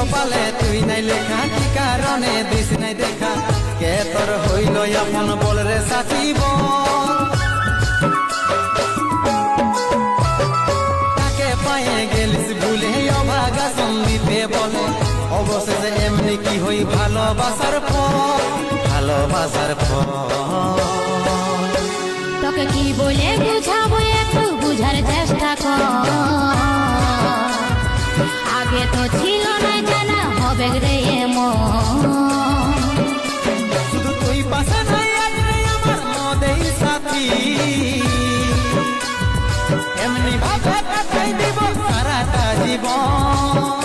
কপালে তুই নাই লেখা, কি কারণে দিস নাই দেখা, কে তোর হইল আপন বল রে সাথী বল। তাকে পায়ে গেলিস ভুলে অভাগা সন্দিতে বলে, অবশেষে এমনি কি হই ভালোবাসার ফল, ভালোবাসার ফল। তোকে কি বলে বুঝাবো একটু বুঝার চেষ্টা কর, আগে তো ছিল না জানা হবে রে এমন। শুধু তুই পাশে নাই আজ রে আমার মদেই সাথী, এমনি ভাবে কাটাই দিব সারাটা জীবন।